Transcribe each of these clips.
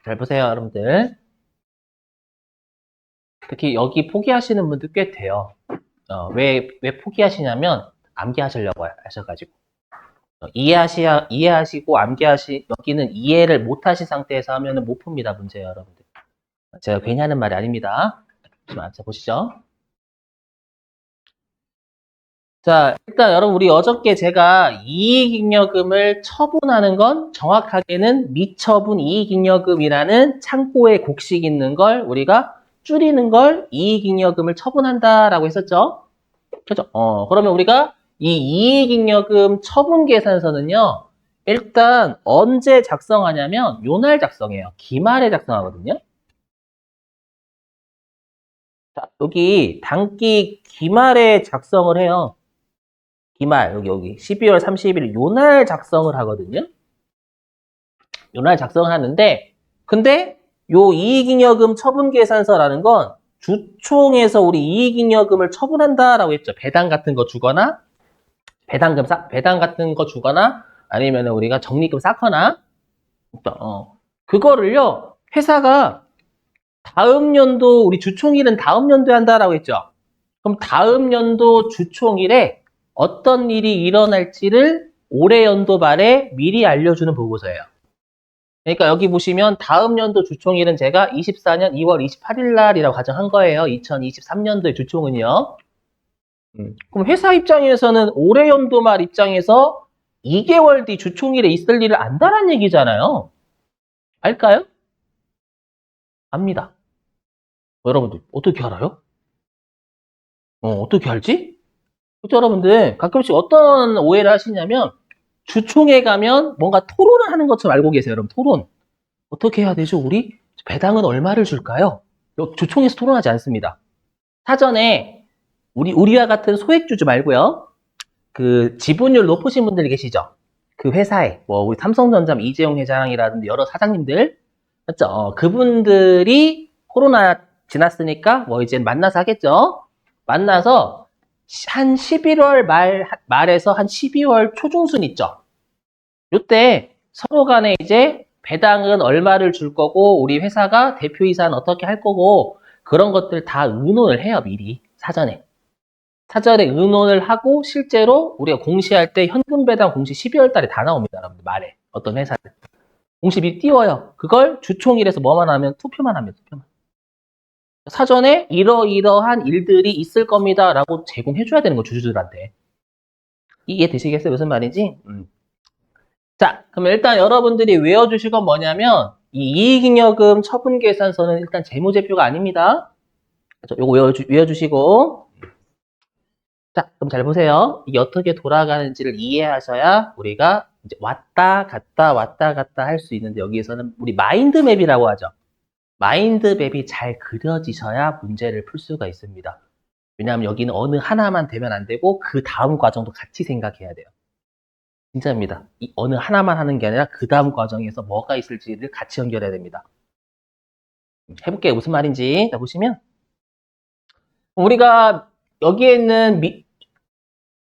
잘 보세요, 여러분들. 특히 여기 포기하시는 분들 꽤 돼요. 왜 포기하시냐면, 암기하시려고 하셔가지고. 이해하시고 여기는 이해를 못 하신 상태에서 하면은 못 풉니다, 문제예요, 여러분들. 제가 괜히 하는 말이 아닙니다. 자, 보시죠. 자, 일단 여러분, 우리 어저께 제가 이익잉여금을 처분하는 건 정확하게는 미처분 이익잉여금이라는 창고에 곡식 있는 걸 우리가 줄이는 걸 이익잉여금을 처분한다라고 했었죠. 그죠? 그러면 우리가 이 이익잉여금 처분 계산서는요, 일단 언제 작성하냐면 요날 작성해요. 기말에 작성하거든요. 자, 여기 단기 기말에 작성을 해요. 기말, 여기 12월 30일 요날 작성을 하거든요. 요날 작성을 하는데, 근데 요 이익잉여금 처분계산서라는 건 주총에서 우리 이익잉여금을 처분한다라고 했죠. 배당 같은 거 주거나, 배당 같은 거 주거나, 아니면 우리가 적립금 쌓거나, 그거를요, 회사가 다음 연도, 우리 주총일은 다음 연도에 한다라고 했죠. 그럼 다음 연도 주총일에 어떤 일이 일어날지를 올해 연도 말에 미리 알려주는 보고서예요. 그러니까 여기 보시면 다음 연도 주총일은 제가 24년 2월 28일 날이라고 가정한 거예요. 2023년도의 주총은요. 그럼 회사 입장에서는 올해 연도 말 입장에서 2개월 뒤 주총일에 있을 일을 안다는 얘기잖아요. 알까요? 압니다. 여러분들 어떻게 알아요? 어떻게 알지? 그렇죠, 여러분들 가끔씩 어떤 오해를 하시냐면 주총에 가면 뭔가 토론을 하는 것처럼 알고 계세요. 여러분 토론 어떻게 해야 되죠? 우리 배당은 얼마를 줄까요? 주총에서 토론하지 않습니다. 사전에 우리와 같은 소액주주 말고요. 그 지분율 높으신 분들 계시죠? 그 회사에 뭐 우리 삼성전자 이재용 회장이라든지 여러 사장님들 맞죠? 그분들이 코로나 지났으니까 뭐 이제 만나서 하겠죠? 만나서 한 11월 말에서 한 12월 초중순 있죠? 요때 서로 간에 이제 배당은 얼마를 줄 거고 우리 회사가 대표이사는 어떻게 할 거고 그런 것들 다 의논을 해요, 미리 사전에. 사전에 의논을 하고 실제로 우리가 공시할 때 현금 배당 공시 12월 달에 다 나옵니다, 여러분들 말에. 어떤 회사는. 공시 미리 띄워요. 그걸 주총일에서 뭐만 하면 투표만 하면 투표만. 사전에 이러이러한 일들이 있을 겁니다 라고 제공해줘야 되는 거 주주들한테. 이해되시겠어요? 무슨 말인지? 자, 그럼 일단 여러분들이 외워주실 건 뭐냐면 이 이익잉여금 처분계산서는 일단 재무제표가 아닙니다. 요거 외워주시고 자, 그럼 잘 보세요. 이게 어떻게 돌아가는지를 이해하셔야 우리가 이제 왔다 갔다 할 수 있는데 여기에서는 우리 마인드맵이라고 하죠. 마인드맵이 잘 그려지셔야 문제를 풀 수가 있습니다. 왜냐하면 여기는 어느 하나만 되면 안 되고 그 다음 과정도 같이 생각해야 돼요. 진짜입니다. 이 어느 하나만 하는 게 아니라 그 다음 과정에서 뭐가 있을지를 같이 연결해야 됩니다. 해볼게요. 무슨 말인지. 자, 보시면 우리가 여기에 있는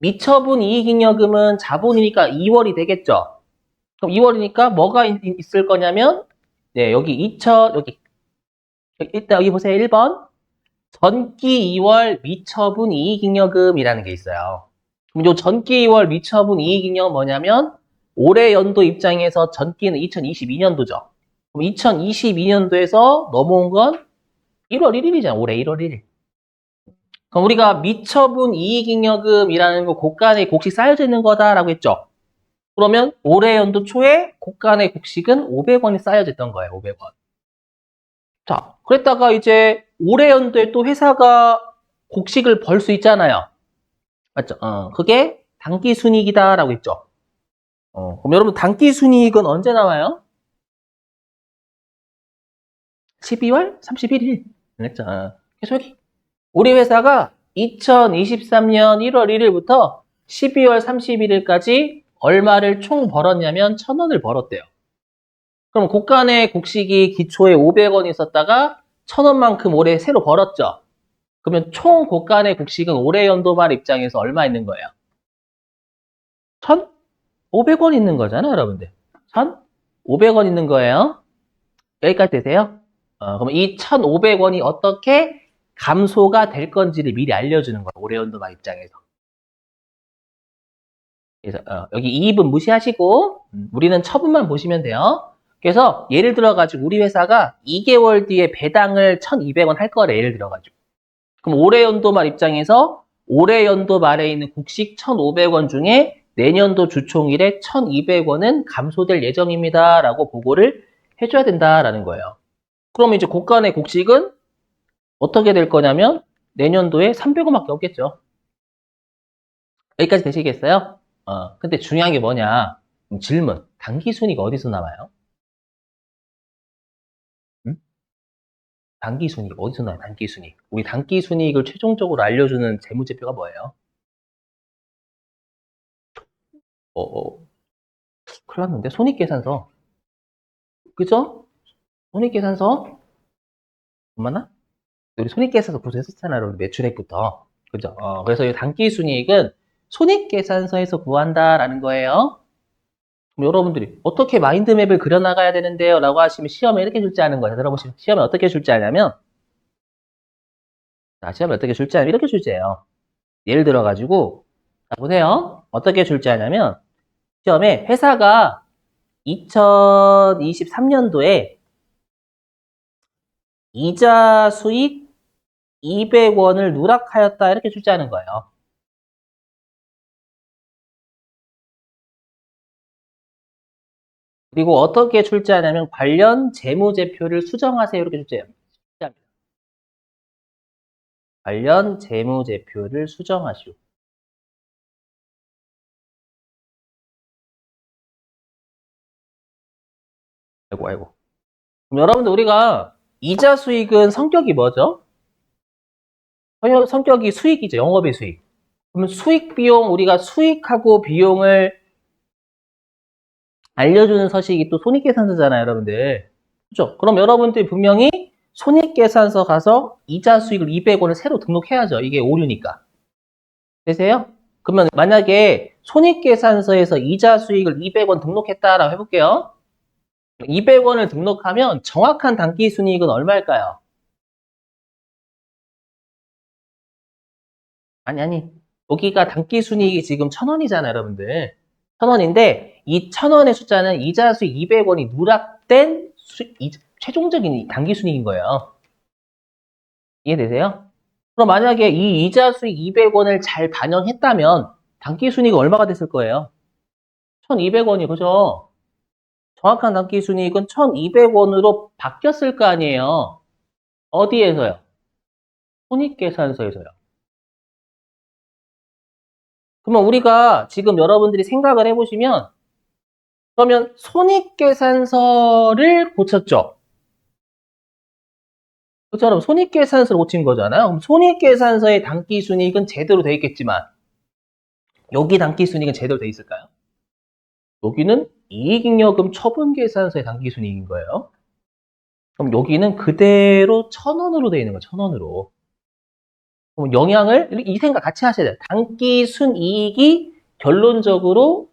미처분 이익잉여금은 자본이니까 2월이 되겠죠. 그럼 2월이니까 뭐가 있을 거냐면 네, 여기 일단 여기 보세요. 1번 전기 2월 미처분 이익잉여금이라는 게 있어요. 그럼 요 전기 2월 미처분 이익잉여금 뭐냐면 올해 연도 입장에서 전기는 2022년도죠. 그럼 2022년도에서 넘어온 건 1월 1일이잖아. 올해 1월 1일. 그럼 우리가 미처분 이익잉여금이라는 거 곡간에 곡식 쌓여져 있는 거다라고 했죠. 그러면 올해 연도 초에 곡간의 곡식은 500원이 쌓여져 있던 거예요. 500원. 자, 그랬다가 이제 올해 연도에 또 회사가 곡식을 벌 수 있잖아요. 맞죠? 그게 당기순이익이다라고 했죠. 그럼 여러분 당기순이익은 언제 나와요? 12월 31일. 그랬죠. 그래서 여기 우리 회사가 2023년 1월 1일부터 12월 31일까지 얼마를 총 벌었냐면 1,000원을 벌었대요. 그럼 곡간의 곡식이 기초에 500원 있었다가 1,000원만큼 올해 새로 벌었죠. 그러면 총 곡간의 곡식은 올해 연도 말 입장에서 얼마 있는 거예요? 1,500원 있는 거잖아요, 여러분들. 1,500원 있는 거예요. 여기까지 되세요? 그럼 이 1,500원이 어떻게 감소가 될 건지를 미리 알려주는 거예요. 올해연도마 입장에서. 그래서 여기 2분 무시하시고 우리는 처분만 보시면 돼요. 그래서 예를 들어가지고 우리 회사가 2개월 뒤에 배당을 1,200원 할 거래. 예를 들어가지고. 그럼 올해 연도 말 입장에서 올해 연도 말에 있는 국식 1,500원 중에 내년도 주총일에 1,200원은 감소될 예정입니다. 라고 보고를 해줘야 된다라는 거예요. 그럼 이제 고간의 곡식은 어떻게 될 거냐면 내년도에 300원밖에 없겠죠. 여기까지 되시겠어요? 근데 중요한 게 뭐냐? 질문. 당기순이가 어디서 나와요? 응? 당기순이익 어디서 나와요? 당기순이익. 우리 당기순이익을 최종적으로 알려주는 재무제표가 뭐예요? 어, 어, 큰일 났는데? 손익계산서. 그죠? 손익계산서? 맞나? 우리 손익계산서 구조했었잖아요. 여러분. 매출액부터. 그죠? 그래서 이 당기순이익은 손익계산서에서 구한다라는 거예요. 그럼 여러분들이 어떻게 마인드맵을 그려나가야 되는데요? 라고 하시면 시험에 이렇게 줄지 않은 거예요. 들어보시면 시험에 어떻게 줄지 아냐면 자, 시험에 어떻게 줄지 아냐면 이렇게 줄지예요. 예를 들어가지고 자, 보세요. 어떻게 줄지 아냐면 시험에 회사가 2023년도에 이자 수익 200원을 누락하였다 이렇게 출제하는 거예요. 그리고 어떻게 출제하냐면 관련 재무제표를 수정하세요 이렇게 출제합니다. 관련 재무제표를 수정하시오. 아이고 아이고. 그럼 여러분들 우리가 이자 수익은 성격이 뭐죠? 성격이 수익이죠. 영업의 수익. 그러면 수익 비용 우리가 수익하고 비용을 알려주는 서식이 또 손익계산서잖아요, 여러분들. 그죠? 그럼 여러분들이 분명히 손익계산서 가서 이자 수익을 200원을 새로 등록해야죠. 이게 오류니까. 되세요? 그러면 만약에 손익계산서에서 이자 수익을 200원 등록했다라고 해볼게요. 200원을 등록하면 정확한 단기순이익은 얼마일까요? 아니. 여기가 단기순이익이 지금 1,000원이잖아요, 여러분들. 1,000원인데 이 1,000원의 숫자는 이자 수익 200원이 누락된 최종적인 단기순이익인 거예요. 이해되세요? 그럼 만약에 이 이자 수익 200원을 잘 반영했다면 단기순이익은 얼마가 됐을 거예요? 1,200원이 그죠? 정확한 단기순이익은 1,200원으로 바뀌었을 거 아니에요. 어디에서요? 손익계산서에서요. 그러면 우리가 지금 여러분들이 생각을 해보시면 그러면 손익계산서를 고쳤죠. 그처럼 손익계산서를 고친 거잖아요. 그럼 손익계산서의 단기순이익은 제대로 돼 있겠지만 여기 단기순이익은 제대로 돼 있을까요? 여기는 이익잉여금 처분계산서의 단기순이익인 거예요. 그럼 여기는 그대로 1,000원으로 돼 있는 거예요. 1,000원으로. 그럼 영향을 이 생각 같이 하셔야 돼요. 단기순이익이 결론적으로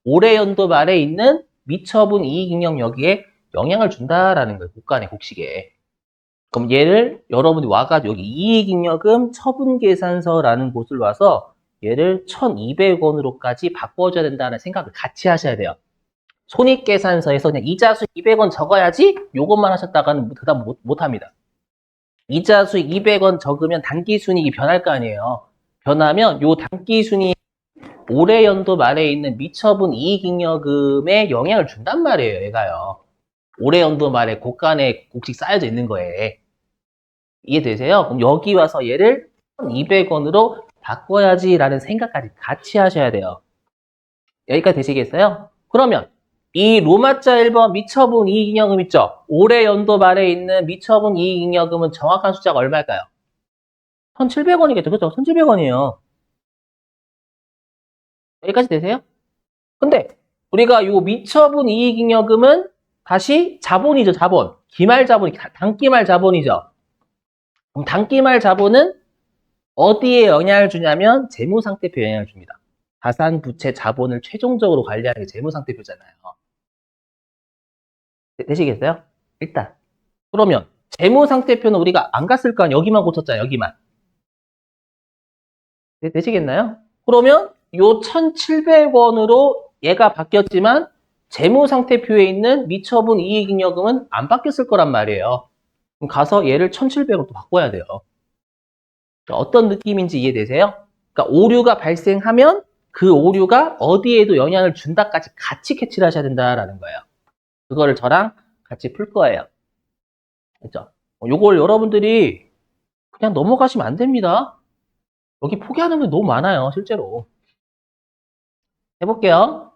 올해 연도 말에 있는 미처분 이익잉여 여기에 영향을 준다라는 거예요. 국간의 곡식에. 그럼 얘를 여러분이 와가지고 여기 이익잉여금 처분계산서라는 곳을 와서 얘를 1,200원으로까지 바꿔줘야 된다는 생각을 같이 하셔야 돼요. 손익계산서에서 그냥 이자 수익 200원 적어야지 요것만 하셨다가는 대답 못합니다. 이자 수익 200원 적으면 단기순이익이 변할 거 아니에요. 변하면 요 단기순이익 올해 연도 말에 있는 미처분 이익잉여금에 영향을 준단 말이에요. 얘가요. 올해 연도 말에 고간의 곡식 쌓여져 있는 거에. 이해되세요? 그럼 여기 와서 얘를 1,200원으로 바꿔야지라는 생각까지 같이 하셔야 돼요. 여기까지 되시겠어요? 그러면 이 로마자 1번 미처분 이익잉여금 있죠? 올해 연도 말에 있는 미처분 이익잉여금은 정확한 숫자가 얼마일까요? 1,700원이겠죠? 그죠? 1,700원이에요. 여기까지 되세요? 근데 우리가 요 미처분 이익잉여금은 다시 자본이죠, 자본. 기말 자본, 단기말 자본이죠. 그럼 단기말 자본은 어디에 영향을 주냐면 재무상태표에 영향을 줍니다. 자산, 부채, 자본을 최종적으로 관리하는 게 재무상태표잖아요. 되시겠어요? 일단. 그러면 재무상태표는 우리가 안 갔을 거 아니야. 여기만 고쳤잖아. 여기만. 되시겠나요? 그러면 요 1,700원으로 얘가 바뀌었지만 재무상태표에 있는 미처분 이익잉여금은 안 바뀌었을 거란 말이에요. 그럼 가서 얘를 1,700원 또 바꿔야 돼요. 어떤 느낌인지 이해되세요? 그러니까 오류가 발생하면 그 오류가 어디에도 영향을 준다까지 같이 캐치를 하셔야 된다라는 거예요. 그거를 저랑 같이 풀 거예요. 그렇죠? 요걸 여러분들이 그냥 넘어가시면 안 됩니다. 여기 포기하는 게 너무 많아요, 실제로. 해볼게요.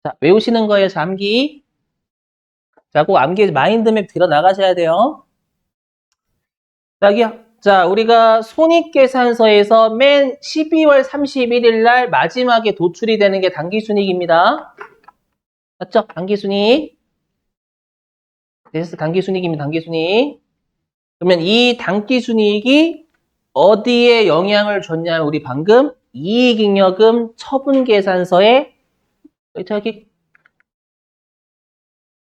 자, 외우시는 거예요, 암기. 자, 그 암기 마인드맵 들어 나가셔야 돼요. 자기야. 자, 우리가 손익계산서에서 맨 12월 31일 날 마지막에 도출이 되는 게 당기순이익입니다. 맞죠? 당기순이익. 그래서 당기순이익입니다, 당기순이익. 그러면 이 당기순이익이 어디에 영향을 줬냐면 우리 방금 이익잉여금 처분계산서에 저기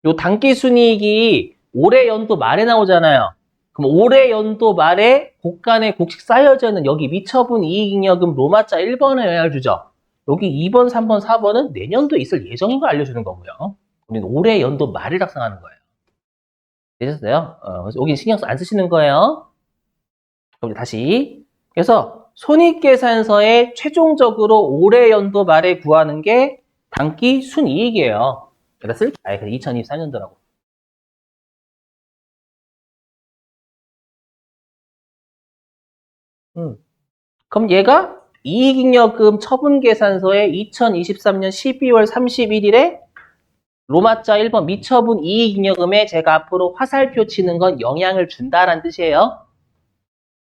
요 당기순이익이 올해 연도 말에 나오잖아요. 그럼 올해 연도 말에 곡간에 곡식 쌓여져 있는 여기 미처분 이익잉여금 로마자 1번에 영향을 주죠. 여기 2번, 3번, 4번은 내년도에 있을 예정인 걸 알려주는 거고요. 우리는 올해 연도 말을 작성하는 거예요. 되셨어요? 그래서 여기 신경 안 쓰시는 거예요. 그럼 다시. 그래서 손익계산서에 최종적으로 올해 연도 말에 구하는 게 당기 순이익이에요. 여기다 쓸게. 아예 2024년도라고. 그럼 얘가 이익잉여금 처분계산서에 2023년 12월 31일에 로마자 1번 미처분 이익잉여금에 제가 앞으로 화살표 치는 건 영향을 준다라는 뜻이에요.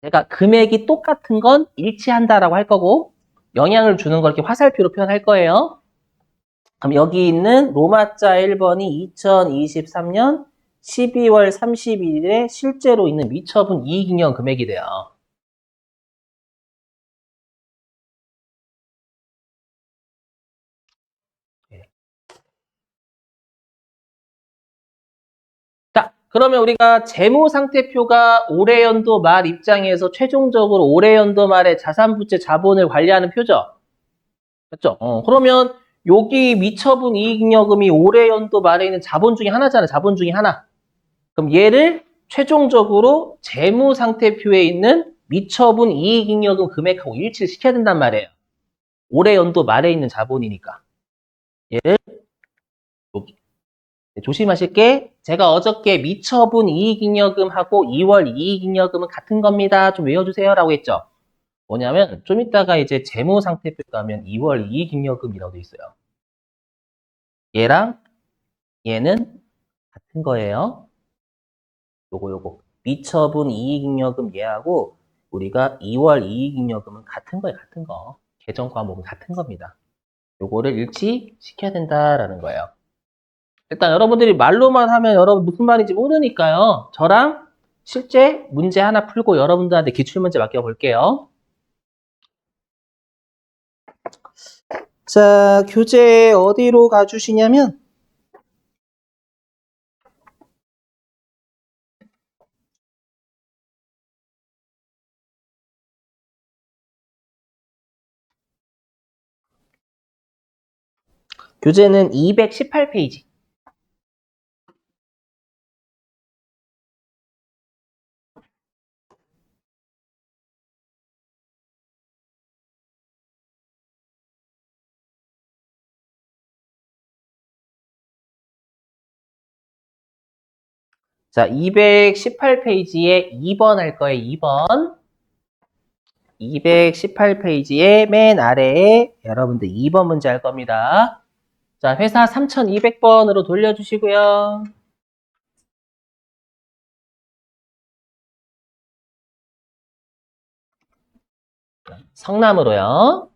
제가 금액이 똑같은 건 일치한다라고 할 거고 영향을 주는 걸 이렇게 화살표로 표현할 거예요. 그럼 여기 있는 로마자 1번이 2023년 12월 31일에 실제로 있는 미처분 이익잉여금 금액이 돼요. 자, 그러면 우리가 재무상태표가 올해 연도 말 입장에서 최종적으로 올해 연도 말에 자산부채 자본을 관리하는 표죠. 그렇죠? 그러면 여기 미처분 이익잉여금이 올해 연도 말에 있는 자본 중에 하나잖아요. 자본 중에 하나. 그럼 얘를 최종적으로 재무상태표에 있는 미처분 이익잉여금 금액하고 일치를 시켜야 된단 말이에요. 올해 연도 말에 있는 자본이니까. 얘를 여기. 조심하실 게 제가 어저께 미처분 이익잉여금하고 2월 이익잉여금은 같은 겁니다. 좀 외워주세요 라고 했죠. 뭐냐면 좀 이따가 이제 재무상태표 가면 2월 이익잉여금이라고 돼 있어요. 얘랑 얘는 같은 거예요. 요거 미처분 이익잉여금 얘하고 우리가 2월 이익잉여금은 같은 거예요. 같은 거. 계정 과목은 같은 겁니다. 요거를 일치시켜야 된다라는 거예요. 일단 여러분들이 말로만 하면 여러분 무슨 말인지 모르니까요. 저랑 실제 문제 하나 풀고 여러분들한테 기출문제 맡겨볼게요. 자, 교재 어디로 가주시냐면 교재는 218페이지. 자, 218페이지에 2번 할 거예요. 2번. 218페이지에 맨 아래에 여러분들 2번 문제 할 겁니다. 자, 회사 3200번으로 돌려주시고요. 성남으로요.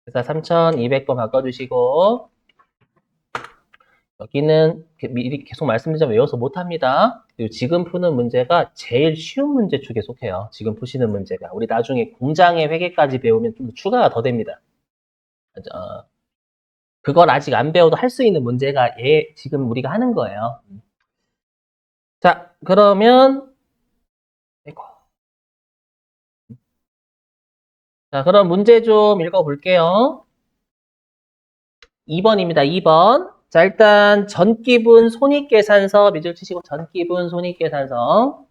회사 3200번 바꿔주시고 여기는 미리 계속 말씀드리자면 외워서 못합니다. 그리고 지금 푸는 문제가 제일 쉬운 문제 축에 속해요. 지금 푸시는 문제가. 우리 나중에 공장의 회계까지 배우면 좀 추가가 더 됩니다. 그걸 아직 안 배워도 할 수 있는 문제가 지금 우리가 하는 거예요. 자, 그러면 아이고. 자, 그럼 문제 좀 읽어볼게요. 2번입니다. 2번. 자, 일단 전기분 손익계산서 밑줄 치시고 전기분 손익계산서.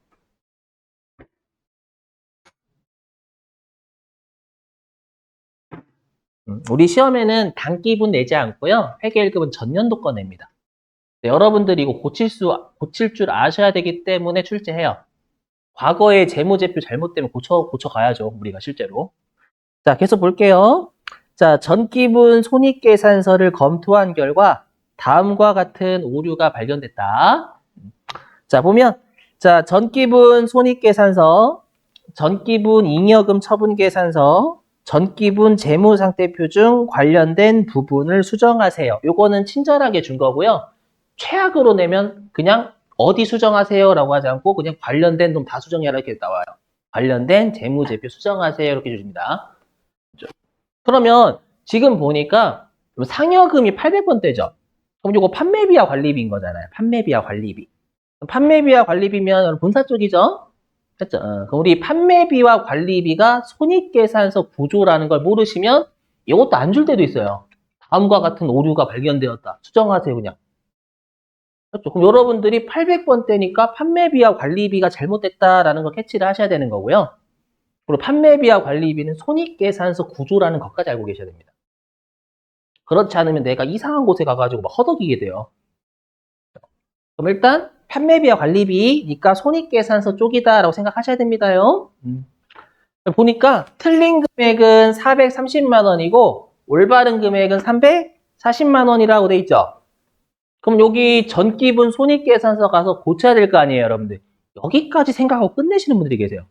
우리 시험에는 단기분 내지 않고요. 회계 1급은 전년도 거 냅니다. 네, 여러분들이 이거 고칠 줄 아셔야 되기 때문에 출제해요. 과거에 재무제표 잘못되면 고쳐가야죠. 우리가 실제로. 자, 계속 볼게요. 자, 전기분 손익계산서를 검토한 결과 다음과 같은 오류가 발견됐다. 자, 보면 자, 전기분 손익계산서, 전기분 잉여금 처분계산서, 전기분 재무상태표 중 관련된 부분을 수정하세요. 요거는 친절하게 준 거고요. 최악으로 내면 그냥 어디 수정하세요 라고 하지 않고 그냥 관련된 놈 다 수정해라 이렇게 나와요. 관련된 재무제표 수정하세요 이렇게 주십니다. 그러면 지금 보니까 상여금이 800번대죠. 그럼 이거 판매비와 관리비인 거잖아요. 판매비와 관리비. 판매비와 관리비면 본사 쪽이죠. 그렇죠? 그럼 우리 판매비와 관리비가 손익계산서 구조라는 걸 모르시면 이것도 안 줄 때도 있어요. 다음과 같은 오류가 발견되었다. 수정하세요 그냥. 그렇죠? 그럼 여러분들이 800번대니까 판매비와 관리비가 잘못됐다라는 걸 캐치를 하셔야 되는 거고요. 그리고 판매비와 관리비는 손익계산서 구조라는 것까지 알고 계셔야 됩니다. 그렇지 않으면 내가 이상한 곳에 가가지고 막 허덕이게 돼요. 그럼 일단 판매비와 관리비니까 손익계산서 쪽이다라고 생각하셔야 됩니다요. 보니까 틀린 금액은 430만 원이고 올바른 금액은 340만 원이라고 돼 있죠. 그럼 여기 전기분 손익계산서 가서 고쳐야 될 거 아니에요, 여러분들. 여기까지 생각하고 끝내시는 분들이 계세요.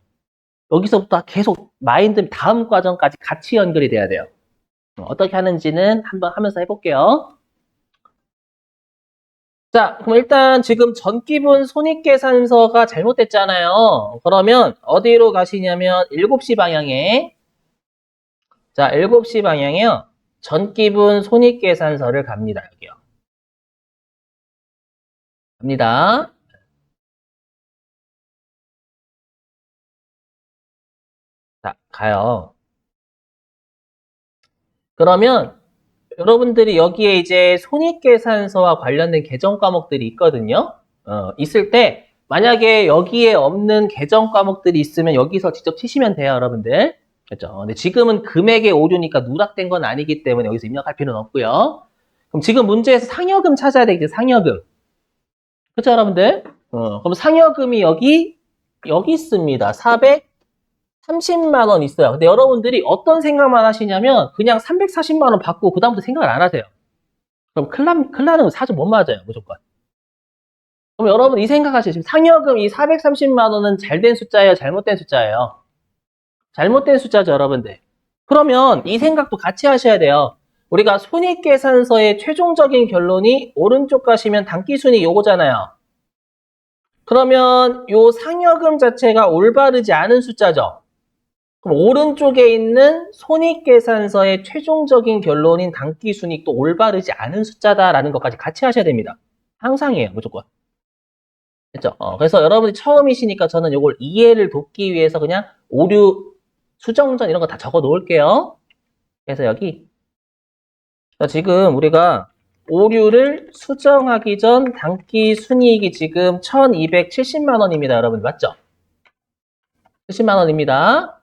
여기서부터 계속 마인드 다음 과정까지 같이 연결이 돼야 돼요. 어떻게 하는지는 한번 하면서 해볼게요. 자, 그럼 일단 지금 전기분 손익계산서가 잘못됐잖아요. 그러면 어디로 가시냐면 7시 방향에 자, 7시 방향에요. 전기분 손익계산서를 갑니다. 여기요. 갑니다. 자, 가요. 그러면 여러분들이 여기에 이제 손익계산서와 관련된 계정 과목들이 있거든요. 있을 때 만약에 여기에 없는 계정 과목들이 있으면 여기서 직접 치시면 돼요, 여러분들. 그렇죠? 근데 지금은 금액의 오류니까 누락된 건 아니기 때문에 여기서 입력할 필요는 없고요. 그럼 지금 문제에서 상여금 찾아야 되겠죠, 상여금. 그렇죠, 여러분들? 그럼 상여금이 여기 있습니다. 430만 원 있어요. 근데 여러분들이 어떤 생각만 하시냐면 그냥 340만 원 받고 그다음부터 생각을 안 하세요. 그럼 큰일 나는 거 사실 못 맞아요, 무조건. 그럼 여러분 이 생각하시죠. 지금 상여금 이 430만 원은 잘된 숫자예요, 잘못된 숫자예요? 잘못된 숫자죠, 여러분들. 그러면 이 생각도 같이 하셔야 돼요. 우리가 손익계산서의 최종적인 결론이 오른쪽 가시면 단기순이 요거잖아요. 그러면 요 상여금 자체가 올바르지 않은 숫자죠. 그럼 오른쪽에 있는 손익계산서의 최종적인 결론인 단기순이익도 올바르지 않은 숫자다라는 것까지 같이 하셔야 됩니다. 항상이에요, 무조건. 그렇죠? 그래서 여러분이 처음이시니까 저는 이걸 이해를 돕기 위해서 그냥 오류, 수정전 이런 거 다 적어 놓을게요. 그래서 여기 자, 지금 우리가 오류를 수정하기 전 단기 순이익이 지금 1270만 원입니다. 여러분 맞죠? 70만 원입니다.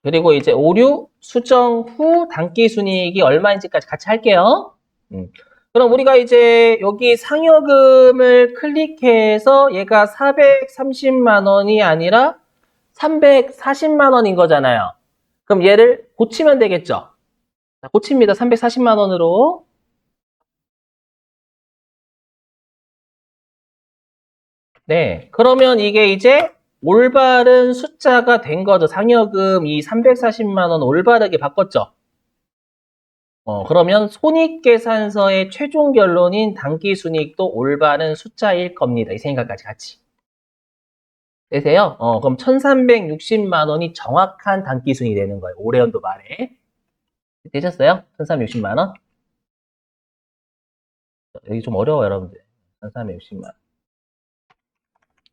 그리고 이제 오류 수정 후 단기 순이익이 얼마인지까지 같이 할게요. 그럼 우리가 이제 여기 상여금을 클릭해서 얘가 430만 원이 아니라 340만 원인 거잖아요. 그럼 얘를 고치면 되겠죠? 자, 고칩니다. 340만 원으로. 네. 그러면 이게 이제 올바른 숫자가 된 거죠. 상여금 이 340만 원 올바르게 바꿨죠. 그러면 손익계산서의 최종 결론인 당기순이익도 올바른 숫자일 겁니다. 이 생각까지 같이. 되세요? 그럼 1360만 원이 정확한 당기순이 되는 거예요. 올해 연도 말에. 되셨어요? 1360만 원? 여기 좀 어려워요, 여러분들. 1360만 원.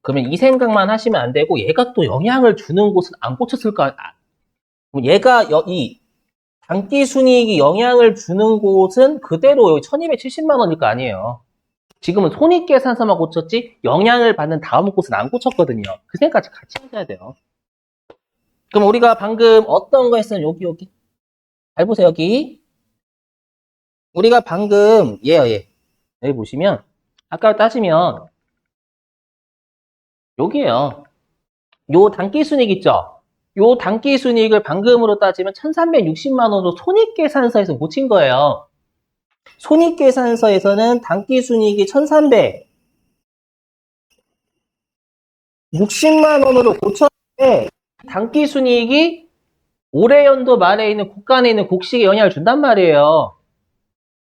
그러면 이 생각만 하시면 안 되고 얘가 또 영향을 주는 곳은 안 꽂혔을까? 그럼 얘가 이 단기 순이익이 영향을 주는 곳은 그대로 여기 1270만 원일 거 아니에요. 지금은 손익계산서만 꽂혔지 영향을 받는 다음 곳은 안 꽂혔거든요. 그 생각까지 같이 하셔야 돼요. 그럼 우리가 방금 어떤 거 했어요? 여기. 잘 보세요, 여기. 우리가 방금 얘요, 얘. 여기 보시면 아까 따지면 여기에요. 요 단기 순이익 있죠? 요 단기 순이익을 방금으로 따지면 1360만 원으로 손익계산서에서 고친 거예요. 손익계산서에서는 단기 순이익이 1360만 원으로 고쳤는데 단기 순이익이 올해 연도 말에 있는 국간에 있는 곡식에 영향을 준단 말이에요.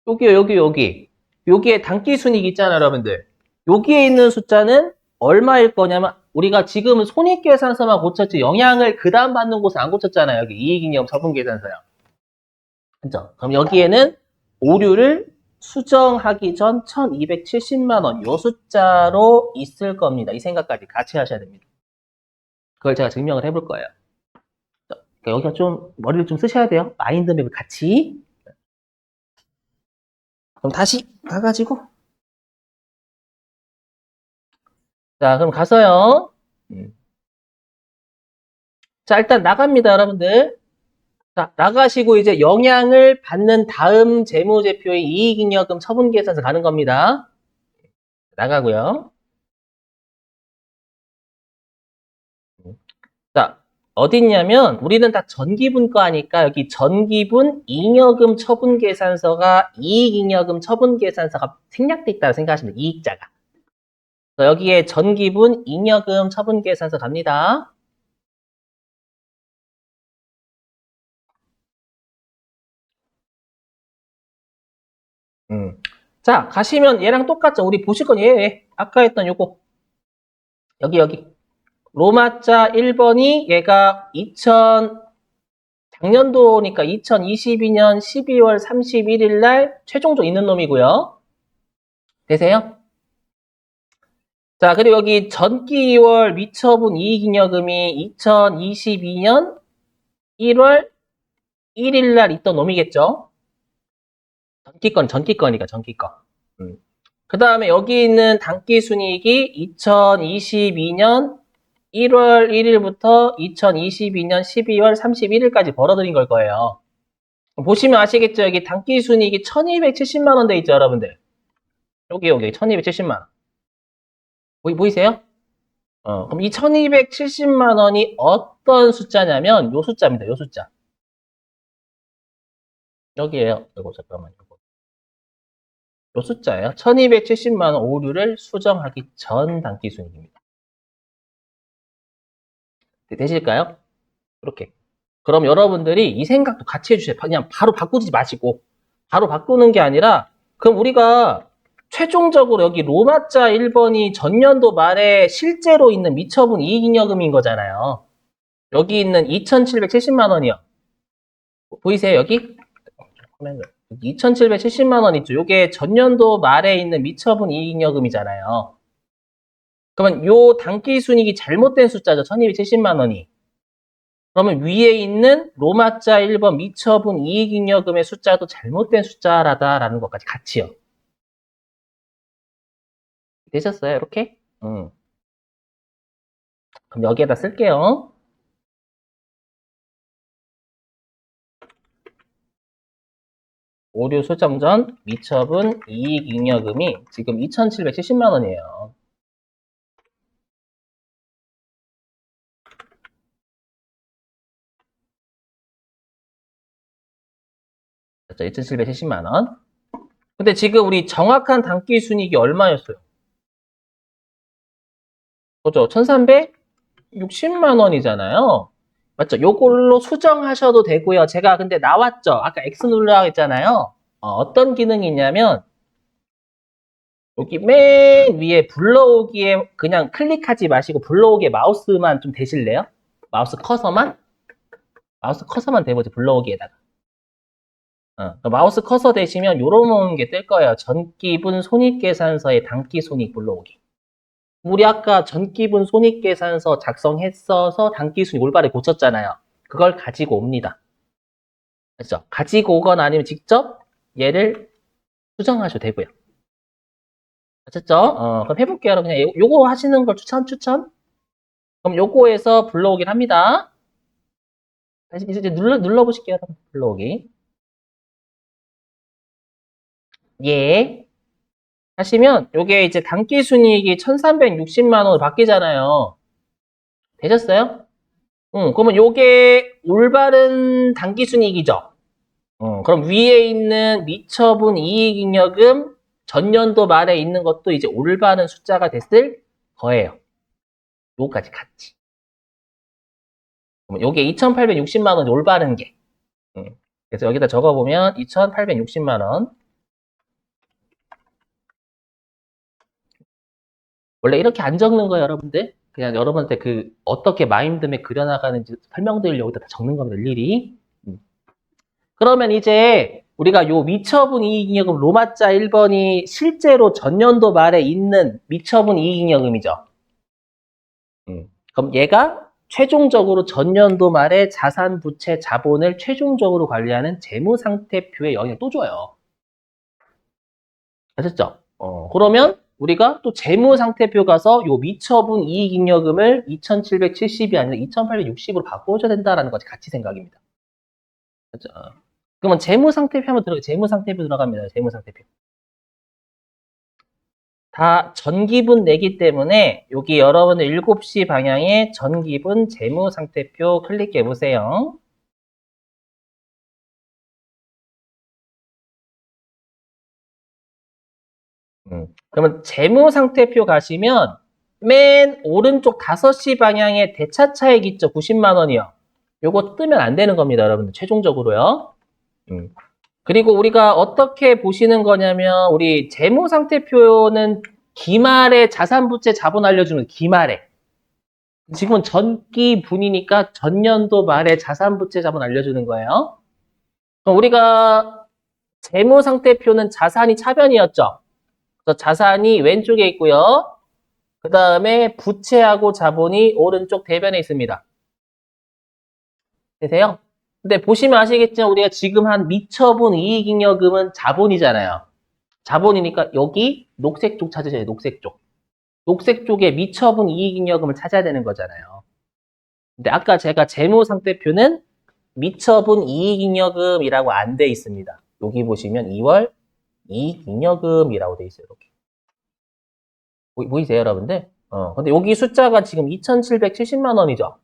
여기요, 여기. 여기에 단기 순이익 있잖아요, 여러분들. 여기에 있는 숫자는 얼마일 거냐면 우리가 지금은 손익계산서만 고쳤지 영향을 그 다음 받는 곳은 안 고쳤잖아요. 여기 이익잉여 처분계산서요. 그죠? 그럼 여기에는 오류를 수정하기 전 1270만 원 요 숫자로 있을 겁니다. 이 생각까지 같이 하셔야 됩니다. 그걸 제가 증명을 해볼 거예요. 그러니까 여기가 좀 머리를 좀 쓰셔야 돼요. 마인드맵을 같이. 그럼 다시 가가지고 자 그럼 가서요. 자 일단 나갑니다, 여러분들. 자 나가시고 이제 영향을 받는 다음 재무제표의 이익잉여금 처분계산서 가는 겁니다. 나가고요. 자, 어딨냐면 우리는 다 전기분과니까 여기 전기분 잉여금 처분계산서가 이익잉여금 처분계산서가 생략돼 있다고 생각하시면 돼요. 이익자가. 그래서 여기에 전기분 잉여금 처분계산서 갑니다. 자, 가시면 얘랑 똑같죠. 우리 보실 건 얘. 아까 했던 요거. 여기. 로마자 1번이 얘가 작년도니까 2022년 12월 31일 날 최종적 있는 놈이고요. 되세요? 자, 그리고 여기 전기 2월 미처분 이익잉여금이 2022년 1월 1일 날 있던 놈이겠죠? 전기권이니까, 전기권. 그 다음에 여기 있는 단기순이익이 2022년 1월 1일부터 2022년 12월 31일까지 벌어들인 걸 거예요. 보시면 아시겠죠? 여기 단기순이익이 1270만 원 돼 있죠, 여러분들? 여기 1270만 원. 보이세요? 그럼 이 1270만 원이 어떤 숫자냐면 요 숫자입니다. 요 숫자. 여기에요. 이거 잠깐만요. 요 숫자예요. 1270만 원 오류를 수정하기 전 단기순이익입니다. 되실까요? 이렇게. 그럼 여러분들이 이 생각도 같이 해주세요. 그냥 바로 바꾸지 마시고 바로 바꾸는 게 아니라 그럼 우리가 최종적으로 여기 로마자 1번이 전년도 말에 실제로 있는 미처분 이익잉여금인 거잖아요. 여기 있는 2770만 원이요. 보이세요? 여기? 2770만 원 있죠. 이게 전년도 말에 있는 미처분 이익잉여금이잖아요. 그러면 요 단기순이익이 잘못된 숫자죠. 1270만 원이. 그러면 위에 있는 로마자 1번 미처분 이익잉여금의 숫자도 잘못된 숫자라다라는 것까지 같이요. 되셨어요? 이렇게? 그럼 여기에다 쓸게요. 오류 수정 전 미처분 이익잉여금이 지금 2770만 원이에요. 그렇죠? 2770만 원. 근데 지금 우리 정확한 단기 순이익이 얼마였어요? 그죠? 1360만 원이잖아요. 맞죠? 요걸로 수정하셔도 되고요. 제가 근데 나왔죠? 아까 X 누르라고 했잖아요. 어떤 기능이 있냐면 여기 맨 위에 불러오기에 그냥 클릭하지 마시고 불러오기에 마우스만 좀 대실래요? 마우스 커서만 대보죠. 불러오기에다가. 마우스 커서 대시면 요런 게 뜰 거예요. 전기분 손익계산서의 단기 손익 불러오기. 우리 아까 전기분 손익계산서 작성했어서 단기 손익 올바르게 고쳤잖아요. 그걸 가지고 옵니다. 그렇죠? 가지고 오거나 아니면 직접 얘를 수정하셔도 되고요. 아셨죠? 그럼 해볼게요. 여러분. 그냥 요거 하시는 걸 추천. 그럼 요거에서 불러오긴 합니다. 다시 이제 눌러보실게요. 여러분. 불러오기. 예. 하시면 요게 이제 단기 순이익이 1360만 원으로 바뀌잖아요. 되셨어요? 그러면 요게 올바른 단기 순이익이죠. 그럼 위에 있는 미처분 이익잉여금 전년도 말에 있는 것도 이제 올바른 숫자가 됐을 거예요. 요거까지 같이. 그러면 요게 2860만 원이 올바른 게. 그래서 여기다 적어보면 2860만 원. 원래 이렇게 안 적는 거예요, 여러분들. 그냥 여러분한테 어떻게 마인드맵 그려나가는지 설명드리려고 다 적는 겁니다, 일일이. 그러면 이제 우리가 요 미처분 이익잉여금 로마자 1번이 실제로 전년도 말에 있는 미처분 이익잉여금이죠. 그럼 얘가 최종적으로 전년도 말에 자산, 부채, 자본을 최종적으로 관리하는 재무상태표에 영향을 또 줘요. 아셨죠? 그러면 우리가 또 재무상태표 가서 요 미처분 이익잉여금을 2770이 아니라 2860으로 바꿔줘야 된다라는 것이 같이 생각입니다. 그렇죠? 그러면 재무상태표 한번 재무상태표 들어갑니다. 재무상태표. 다 전기분 내기 때문에 여기 여러분들 7시 방향에 전기분 재무상태표 클릭해 보세요. 그러면 재무상태표 가시면 맨 오른쪽 5시 방향에 대차차익 있죠? 90만 원이요. 요거 뜨면 안 되는 겁니다, 여러분들. 최종적으로요. 그리고 우리가 어떻게 보시는 거냐면 우리 재무상태표는 기말에 자산부채 자본 알려주는 기말에 지금은 전기분이니까 전년도 말에 자산부채 자본 알려주는 거예요. 그럼 우리가 재무상태표는 자산이 차변이었죠. 그래서 자산이 왼쪽에 있고요. 그 다음에 부채하고 자본이 오른쪽 대변에 있습니다. 되세요? 근데 보시면 아시겠지만 우리가 지금 한 미처분 이익잉여금은 자본이잖아요. 자본이니까 여기 녹색 쪽 찾으셔야 돼요. 녹색 쪽. 녹색 쪽에 미처분 이익잉여금을 찾아야 되는 거잖아요. 근데 아까 제가 재무상태표는 미처분 이익잉여금이라고 안 돼 있습니다. 여기 보시면 2월 이익잉여금이라고 돼 있어요. 이렇게. 보이세요, 여러분들? 근데 여기 숫자가 지금 2,770만 원이죠.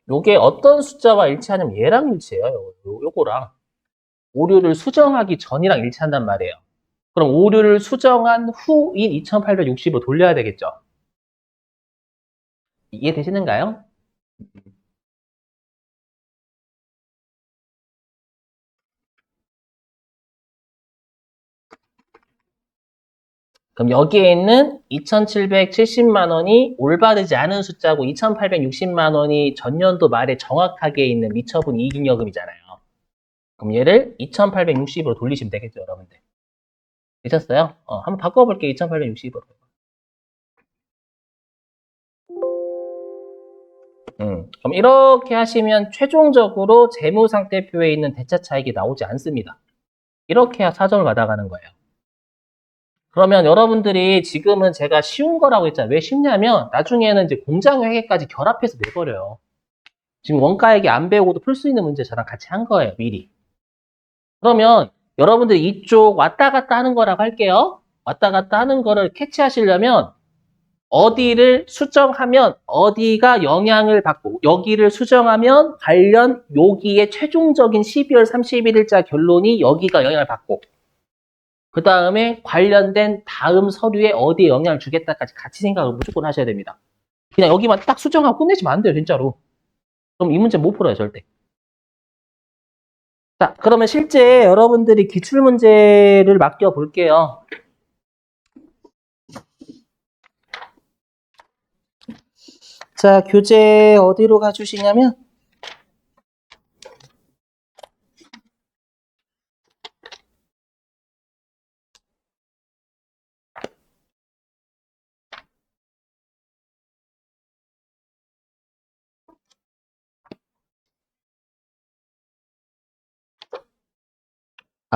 요게 어떤 숫자와 일치하냐면 얘랑 일치해요. 요거랑. 오류를 수정하기 전이랑 일치한단 말이에요. 그럼 오류를 수정한 후인 2860으로 돌려야 되겠죠. 이해되시는가요? 그럼 여기에 있는 2,770만 원이 올바르지 않은 숫자고 2,860만 원이 전년도 말에 정확하게 있는 미처분 이익잉여금이잖아요. 그럼 얘를 2,860으로 돌리시면 되겠죠, 여러분들. 되셨어요? 한번 바꿔볼게요, 2,860으로. 그럼 이렇게 하시면 최종적으로 재무상태표에 있는 대차 차익이 나오지 않습니다. 이렇게 해야 사정을 받아가는 거예요. 그러면 여러분들이 지금은 제가 쉬운 거라고 했잖아요. 왜 쉽냐면 나중에는 이제 공장회계까지 결합해서 내버려요. 지금 원가액이 안 배우고도 풀 수 있는 문제 저랑 같이 한 거예요. 미리. 그러면 여러분들 이쪽 왔다 갔다 하는 거라고 할게요. 왔다 갔다 하는 거를 캐치하시려면 어디를 수정하면 어디가 영향을 받고 여기를 수정하면 관련 여기에 최종적인 12월 31일자 결론이 여기가 영향을 받고 그 다음에 관련된 다음 서류에 어디에 영향을 주겠다까지 같이 생각을 무조건 하셔야 됩니다. 그냥 여기만 딱 수정하고 끝내시면 안 돼요, 진짜로. 그럼 이 문제 못 풀어요, 절대. 자, 그러면 실제 여러분들이 기출문제를 맡겨볼게요. 자, 교재 어디로 가주시냐면,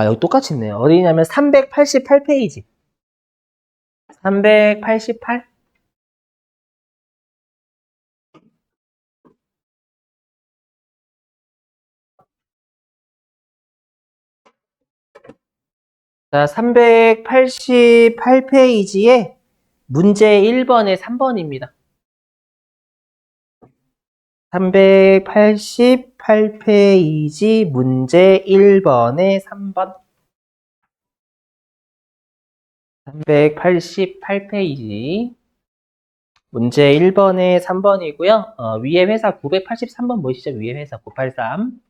여기 똑같이 있네요. 어디냐면 388페이지. 388. 자, 388페이지에 문제 1번에 3번입니다. 388페이지 문제 1번에 3번. 388페이지 문제 1번에 3번이고요. 위에 회사 983번 보이시죠? 위에 회사 983.